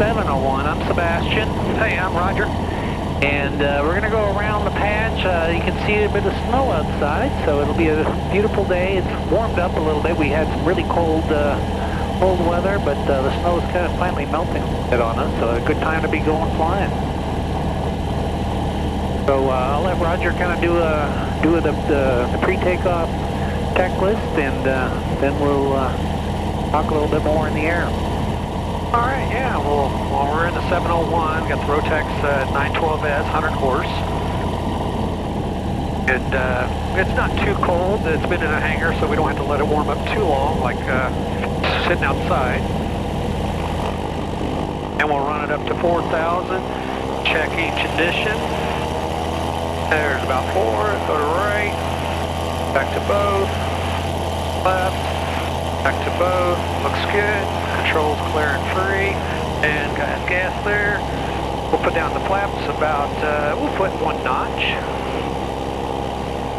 701. I'm Sebastian. Hey, I'm Roger. And we're going to go around the patch. You can see a bit of snow outside, so it'll be a beautiful day. It's warmed up a little bit. We had some really cold weather, but the snow is kind of finally melting a bit on us, so a good time to be going flying. So I'll let Roger kind of do the pre-takeoff checklist, and then we'll talk a little bit more in the air. All right, yeah, well, we're in the 701, got the Rotax 912S, 100 horse. And it's not too cold. It's been in a hangar, so we don't have to let it warm up too long, like sitting outside. And we'll run it up to 4,000, check each ignition. There's about 4, go to right, back to both, left, back to both, looks good. Controls clear and free, and got gas there. We'll put down the flaps about, we'll put 1 notch.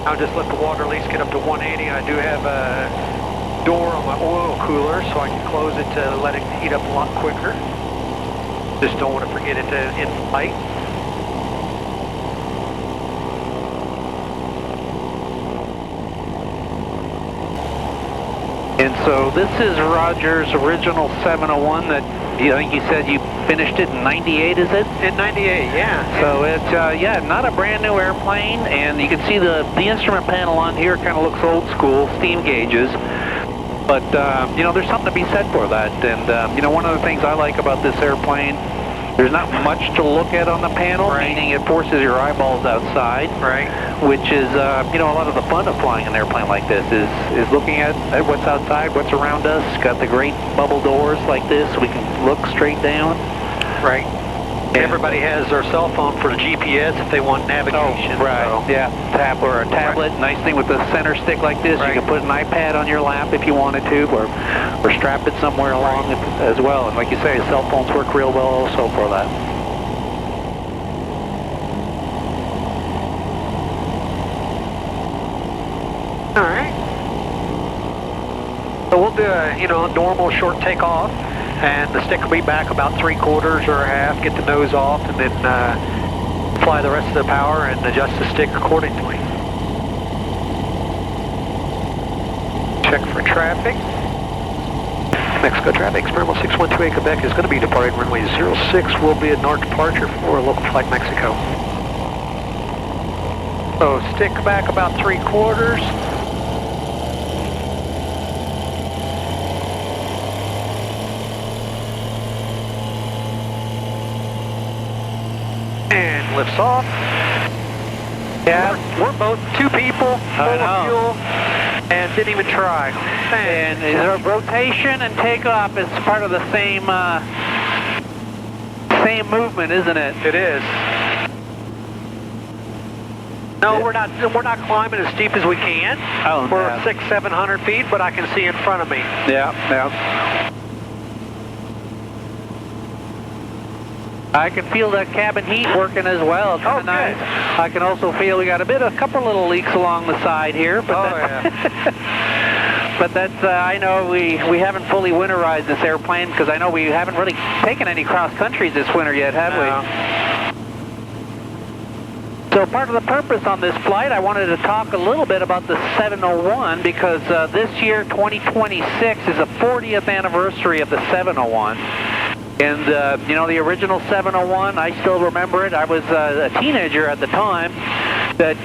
I'll just let the water at least get up to 180. I do have a door on my oil cooler, so I can close it to let it heat up a lot quicker. Just don't want to forget it in flight. And so this is Roger's original 701 that I think you said you finished it in 98, is it? In 98, yeah. So it's, yeah, not a brand new airplane, and you can see the instrument panel on here kind of looks old school, steam gauges. But, you know, there's something to be said for that. And, you know, one of the things I like about this airplane, there's not much to look at on the panel, right, meaning it forces your eyeballs outside. Right. Which is, you know, a lot of the fun of flying an airplane like this is looking at what's outside, what's around us. Got the great bubble doors like this, so we can look straight down. Right. And everybody has their cell phone for the GPS if they want navigation. Oh, right. So. Yeah. Or a tablet. Right. Nice thing with the center stick like this, right, you can put an iPad on your lap if you wanted to, or strap it somewhere along right, as well. And like you say, cell phones work real well also for that. All right. So we'll do a, you know, normal short takeoff, and the stick will be back about 3/4 or a half, get the nose off, and then apply the rest of the power and adjust the stick accordingly. Check for traffic. Mexico traffic, Experimental 6128 Quebec is going to be departing runway 06, will be a north departure for local flight Mexico. So stick back about 3/4. And lifts off. Yeah, we're both 2 people, full of fuel, and didn't even try. And the rotation and takeoff is part of the same movement, isn't it? It is. No, we're not climbing as steep as we can. Oh, we're no. 600-700 feet, but I can see in front of me. Yeah, yeah. I can feel that cabin heat working as well. It's Oh, nice. good. I can also feel we got a couple little leaks along the side here. But yeah. but that's, I know we haven't fully winterized this airplane because I know we haven't really taken any cross countries this winter yet, have we? So part of the purpose on this flight, I wanted to talk a little bit about the 701 because this year, 2026, is the 40th anniversary of the 701. And, you know, the original 701, I still remember it. I was a teenager at the time that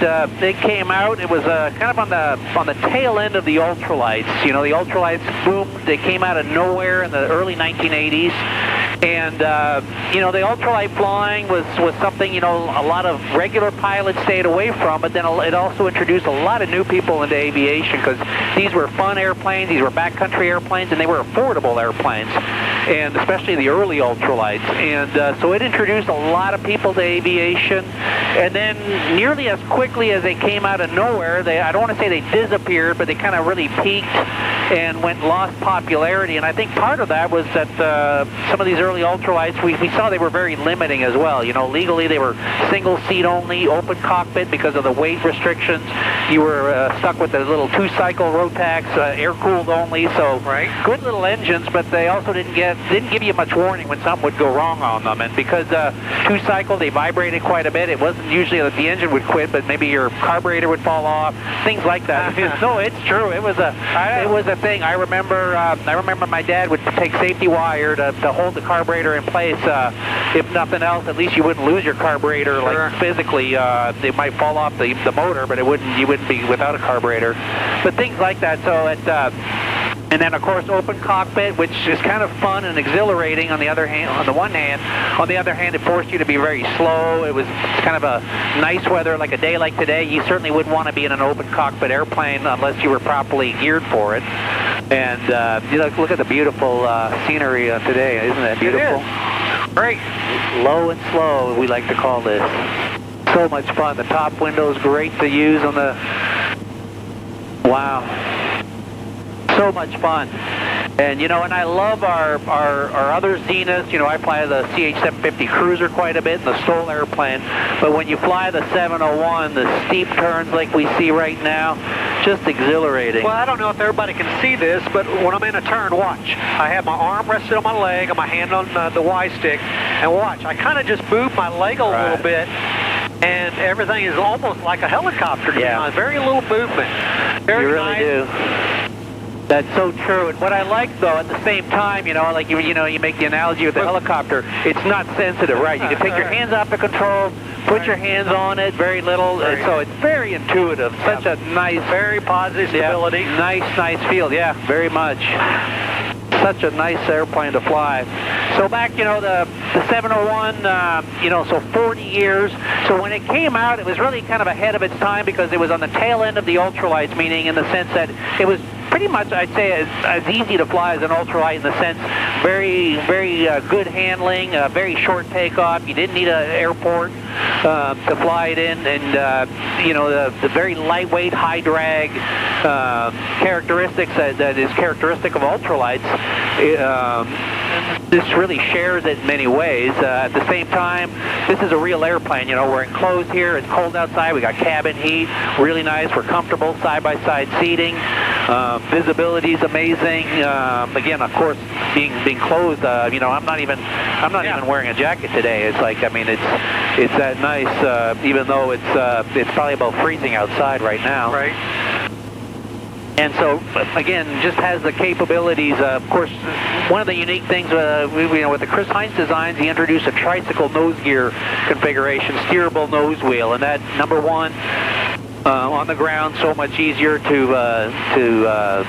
it came out. It was kind of on the tail end of the ultralights. You know, the ultralights boomed. They came out of nowhere in the early 1980s. And, you know, the ultralight flying was something, you know, a lot of regular pilots stayed away from, but then it also introduced a lot of new people into aviation because these were fun airplanes, these were backcountry airplanes, and they were affordable airplanes, and especially the early ultralights. And so it introduced a lot of people to aviation, and then nearly as quickly as they came out of nowhere, I don't want to say they disappeared, but they kind of really peaked and lost popularity. And I think part of that was that some of these early ultralights, we saw they were very limiting as well. You know, legally they were single seat only, open cockpit because of the weight restrictions. You were stuck with the little 2-cycle Rotax, air-cooled only, so good little engines, but they also didn't get didn't give you much warning when something would go wrong on them. And because 2-cycle, they vibrated quite a bit. It wasn't usually that the engine would quit, but maybe your carburetor would fall off, things like that. No, it's true. It was a thing. I remember my dad would take safety wire to hold the carburetor in place. If nothing else, at least you wouldn't lose your carburetor. Sure. Like physically, it might fall off the motor, but you wouldn't be without a carburetor. But things like that. So and then of course open cockpit, which is kind of fun and exhilarating on the other hand. On the one hand, it forced you to be very slow. It was kind of a nice weather, like a day like today. You certainly wouldn't want to be in an open cockpit airplane unless you were properly geared for it. And you know, look at the beautiful scenery today. Isn't that beautiful? It is. Great. Low and slow, we like to call this. So much fun. The top window is great to use on the... Wow. So much fun. And you know, and I love our other Zeniths. You know, I fly the CH-750 Cruiser quite a bit and the STOL airplane. But when you fly the 701, the steep turns like we see right now, just exhilarating. Well, I don't know if everybody can see this, but when I'm in a turn, watch. I have my arm rested on my leg and my hand on the Y stick, and watch. I kind of just move my leg a little bit, and everything is almost like a helicopter. Yeah. Very little movement. Very you really nice. do. That's so true. And what I like, though, at the same time, you know, like you make the analogy with the helicopter, it's not sensitive, right? You can take your hands off the control, put your hands on it, very little, so it's very intuitive. Such a nice, very positive stability. Nice feel, yeah, very much. Such a nice airplane to fly. So back, you know, the 701, you know, so 40 years. So when it came out, it was really kind of ahead of its time because it was on the tail end of the ultralights, meaning in the sense that it was pretty much, I'd say, as easy to fly as an ultralight in the sense, very good handling, very short takeoff. You didn't need an airport to fly it in, and you know, the very lightweight, high drag characteristics that is characteristic of ultralights. This really shares it in many ways. At the same time, this is a real airplane. You know, we're enclosed here. It's cold outside. We got cabin heat. Really nice. We're comfortable. Side-by-side seating. Visibility is amazing. Again, of course, being closed. You know, I'm not even wearing a jacket today. It's like, I mean, it's that nice. Even though it's probably about freezing outside right now. Right. And so, again, just has the capabilities. Of course, one of the unique things, you know, with the Chris Heintz designs, he introduced a tricycle nose gear configuration, steerable nose wheel, and that, number one, on the ground, so much easier to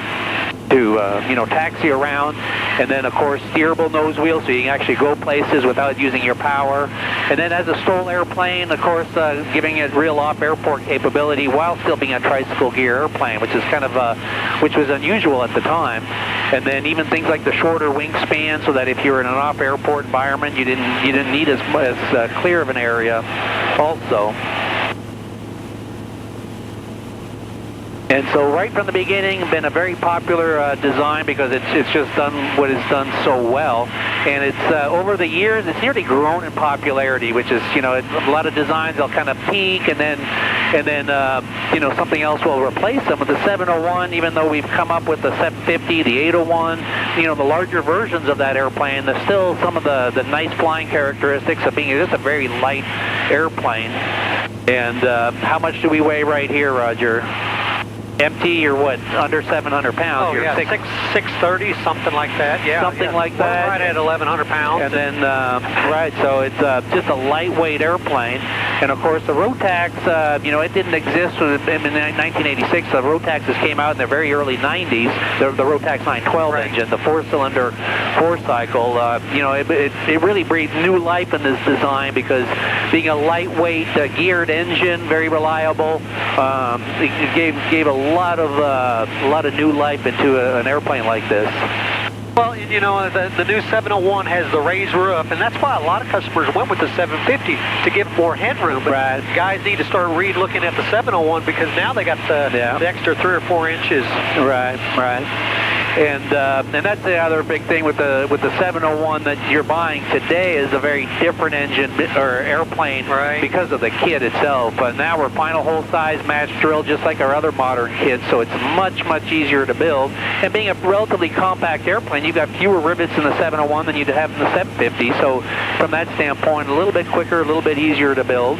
you know, taxi around, and then of course steerable nose wheel, so you can actually go places without using your power. And then as a STOL airplane, of course, giving it real off-airport capability while still being a tricycle gear airplane, which is kind of which was unusual at the time. And then even things like the shorter wingspan, so that if you're in an off-airport environment, you didn't need as clear of an area, also. And so right from the beginning, been a very popular design because it's just done what it's done so well. And it's over the years, it's nearly grown in popularity, which is, you know, a lot of designs, they'll kind of peak and then you know, something else will replace them. With the 701, even though we've come up with the 750, the 801, you know, the larger versions of that airplane, there's still some of the nice flying characteristics of being just a very light airplane. And how much do we weigh right here, Roger? Empty, you're what, under 700 pounds? Oh, you're yeah, 630, something like that, yeah. Something like that. We're right at 1,100 pounds. And then, right, so it's just a lightweight airplane. And of course, the Rotax, you know, it didn't exist in 1986. The Rotaxes came out in the very early 90s, the Rotax 912 engine, the 4-cylinder, 4-cycle. You know, it really breathed new life in this design because being a lightweight, geared engine, very reliable, it gave a lot of new life into an airplane like this. Well, you know, the new 701 has the raised roof, and that's why a lot of customers went with the 750 to give more headroom. But guys need to start looking at the 701 because now they got the extra 3 or 4 inches. Right. And that's the other big thing with the 701 that you're buying today is a very different engine or airplane because of the kit itself. But now we're final hole size match drill just like our other modern kits, so it's much easier to build. And being a relatively compact airplane, you've got fewer rivets in the 701 than you'd have in the 750. So from that standpoint, a little bit quicker, a little bit easier to build.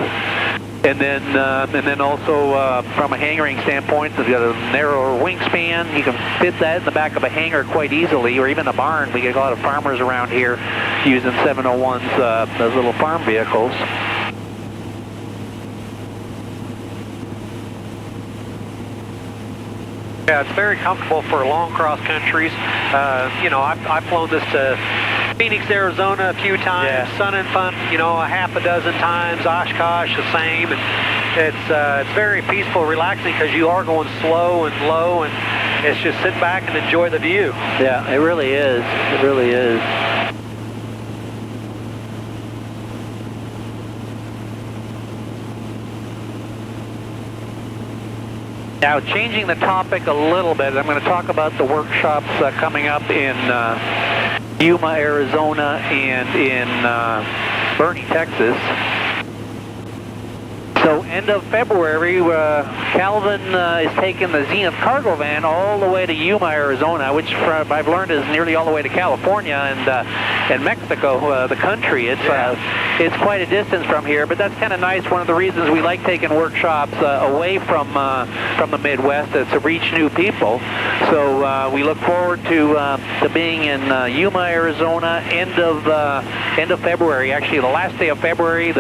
And then also from a hangaring standpoint, it's got a narrower wingspan. You can fit that in the back of a hangar quite easily, or even a barn. We get a lot of farmers around here using 701s, those little farm vehicles. Yeah, it's very comfortable for long cross countries. You know, I've flown this to Phoenix, Arizona a few times, Sun and Fun, you know, a half a dozen times, Oshkosh the same, and it's very peaceful, relaxing because you are going slow and low, and it's just sit back and enjoy the view. Yeah, it really is. It really is. Now, changing the topic a little bit, I'm going to talk about the workshops coming up in Yuma, Arizona, and in Boerne, Texas. So end of February, Calvin is taking the Zenith cargo van all the way to Yuma, Arizona, which I've learned is nearly all the way to California and Mexico, the country. It's quite a distance from here, but that's kind of nice. One of the reasons we like taking workshops away from the Midwest is to reach new people. So we look forward to being in Yuma, Arizona, end of February. Actually, the last day of February.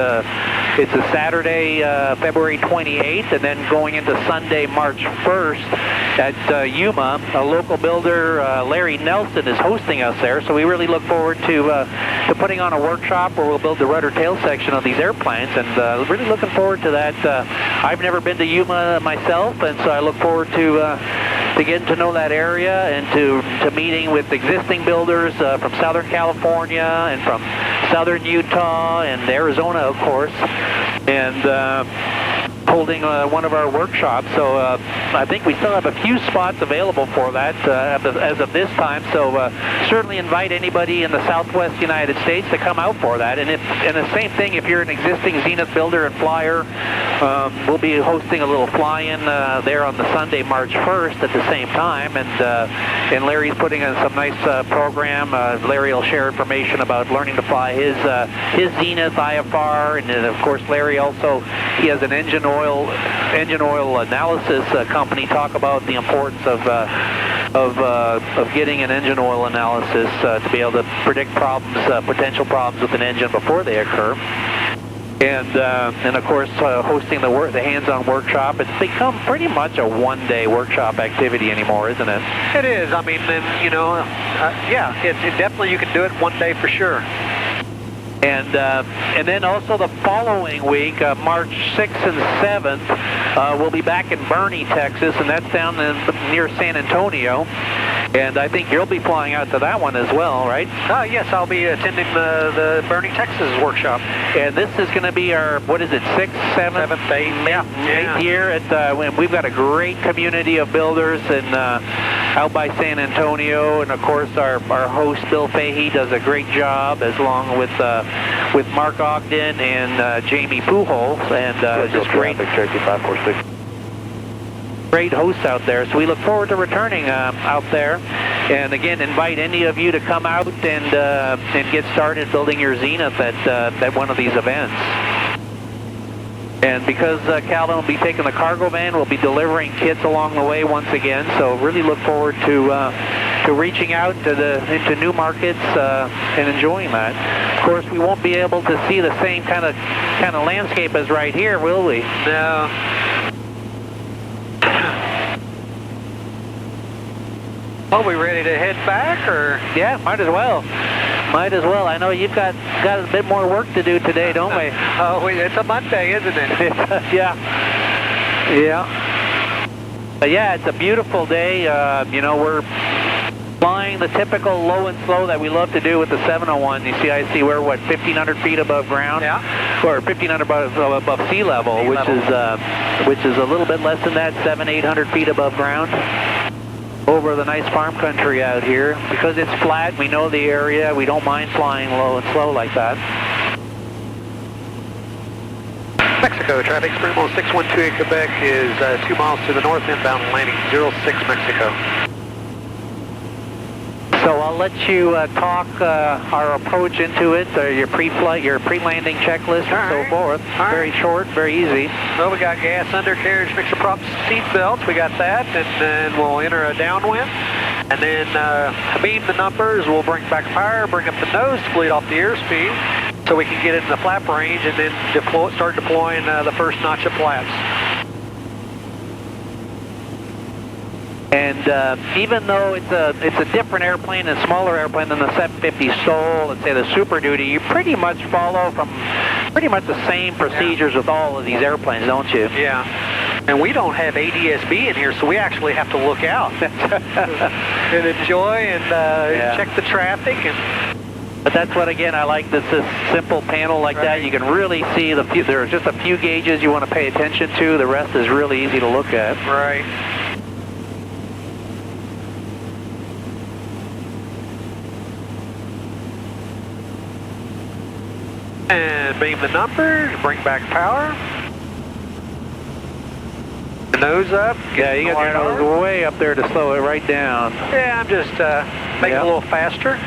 It's a Saturday, February 28th, and then going into Sunday, March 1st at Yuma. A local builder, Larry Nelson, is hosting us there, so we really look forward to putting on a workshop where we'll build the rudder tail section of these airplanes, and really looking forward to that. I've never been to Yuma myself, and so I look forward to getting to know that area and to meeting with existing builders from Southern California and from Southern Utah and Arizona, of course, and holding one of our workshops. So I think we still have a few spots available for that as of this time. So certainly invite anybody in the Southwest United States to come out for that. And the same thing, if you're an existing Zenith builder and flyer, we'll be hosting a little fly-in there on the Sunday, March 1st at the same time. And Larry's putting in some nice program. Larry will share information about learning to fly his Zenith IFR, and then of course Larry also, he has an engine oil analysis company. Talk about the importance of getting an engine oil analysis to be able to predict problems, potential problems with an engine before they occur. And of course, hosting the hands-on workshop. It's become pretty much a one-day workshop activity anymore, isn't it? It is. I mean, you know, yeah, it definitely, you can do it one day for sure. And then also the following week, March 6th and 7th, we'll be back in Boerne, Texas, and that's down near San Antonio. And I think you'll be flying out to that one as well, right? Yes, I'll be attending the Boerne, Texas workshop. And this is going to be our, what is it, 6th, 7th, 8th year. We've got a great community of builders out by San Antonio, and of course our host Bill Fahey does a great job, as along with Mark Ogden and Jamie Pujols, and just great. Great hosts out there, so we look forward to returning out there. And again, invite any of you to come out and get started building your Zenith at one of these events. And because Calvin will be taking the cargo van, we'll be delivering kits along the way once again. So really look forward to reaching out into new markets and enjoying that. Of course, we won't be able to see the same kind of landscape as right here, will we? No. Are we ready to head back, or? Yeah, might as well. Might as well. I know you've got a bit more work to do today, don't we? Oh, it's a Monday, isn't it? Yeah. Yeah. But yeah, it's a beautiful day. You know, we're flying the typical low and slow that we love to do with the 701. You see, I see we're, what, 1,500 feet above ground? Yeah. Or 1,500 above sea level, which is a little bit less than that, 700-800 feet above ground. over the nice farm country out here. Because it's flat, we know the area, we don't mind flying low and slow like that. Mexico, traffic, Springmall 6128 Quebec is 2 miles to the north, inbound landing 06 Mexico. So I'll let you talk our approach into it, your pre-flight, your pre-landing checklist and so forth. Very short, very easy. Well, we got gas, undercarriage, mixer props, seat belts, we got that, and then we'll enter a downwind. And then beam the numbers, we'll bring back power, bring up the nose to bleed off the airspeed, so we can get it in the flap range and then start deploying the first notch of flaps. And even though it's a different airplane, a smaller airplane than the 750 STOL, let's say the Super Duty, you pretty much follow from pretty much the same procedures with all of these airplanes, don't you? Yeah. And we don't have ADS-B in here, so we actually have to look out and enjoy and check the traffic. But that's what, again, I like this simple panel like that. You can really see there are just a few gauges you want to pay attention to. The rest is really easy to look at. Right. And beam the numbers, bring back power. The nose up. Yeah, you got your nose way up there to slow it right down. Yeah, I'm just making it a little faster.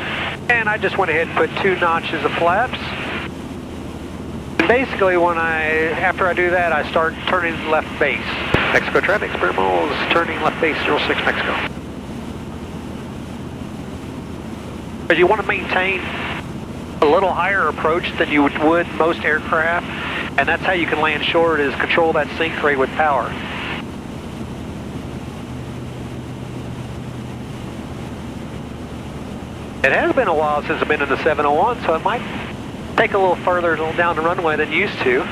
And I just went ahead and put 2 notches of flaps. And basically, after I do that, I start turning left base. Mexico traffic, Springmall is turning left base 06 Mexico. But you want to maintain a little higher approach than you would most aircraft, and that's how you can land short, is control that sink rate with power. It has been a while since I've been in the 701, so it might take a little further down the runway than used to.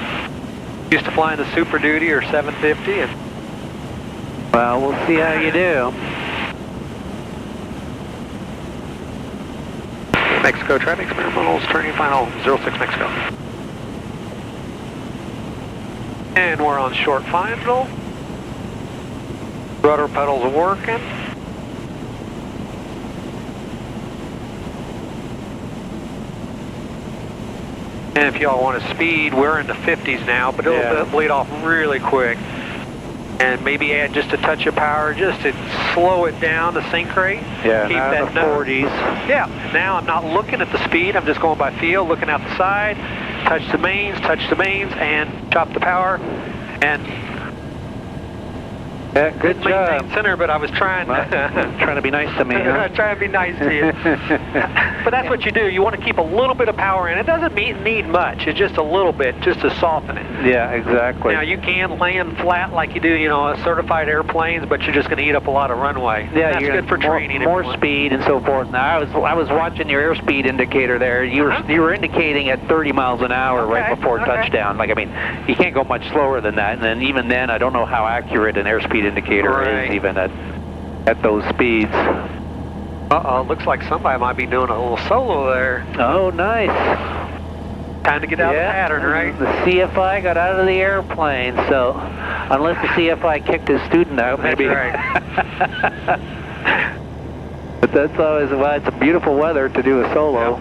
Used to fly in the Super Duty or 750. And well, we'll see how you do. Mexico traffic, Springmall turning final 06 Mexico. And we're on short final. Rudder pedals are working. And if y'all want to speed, we're in the 50s now, but it'll bleed off really quick. And maybe add just a touch of power just to slow it down, the sink rate. Yeah, keep now that in the 40s. Yeah, now I'm not looking at the speed, I'm just going by feel, looking out the side, touch the mains, and chop the power. And yeah, good job. Center, but I was trying to be nice to me. Huh? Trying to be nice to you. But that's what you do. You want to keep a little bit of power in. It doesn't need much. It's just a little bit, just to soften it. Yeah, exactly. Now you can land flat like you do, certified airplanes, but you're just going to eat up a lot of runway. Yeah, that's good for training. More speed and so forth. Now I was watching your airspeed indicator there. You were indicating at 30 miles an hour right before touchdown. Like, I mean, you can't go much slower than that. And then even then, I don't know how accurate an airspeed indicator is even at those speeds. Looks like somebody might be doing a little solo there. Oh, nice. Time to get out of the pattern, right? The CFI got out of the airplane, so unless the CFI kicked his student out, maybe. That's right. But that's always why it's a beautiful weather to do a solo.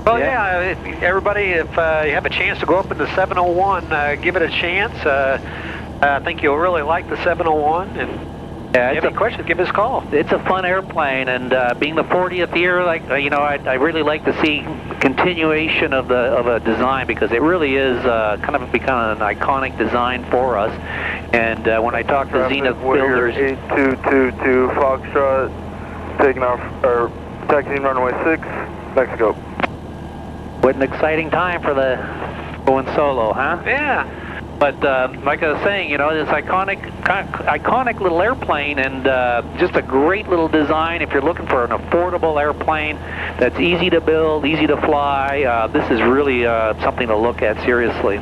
Yeah. Well, everybody, if you have a chance to go up in the 701, give it a chance. I think you'll really like the 701. And if you have any questions, give us a call. It's a fun airplane, and being the 40th year, I really like to see continuation of a design, because it really is kind of become an iconic design for us. And when I talk to Zenith builders, 8222 Foxtrot, taking off or taxiing runway 6, Mexico. What an exciting time for the going solo, huh? Yeah. But like I was saying, this iconic little airplane, and just a great little design. If you're looking for an affordable airplane that's easy to build, easy to fly, this is really something to look at seriously.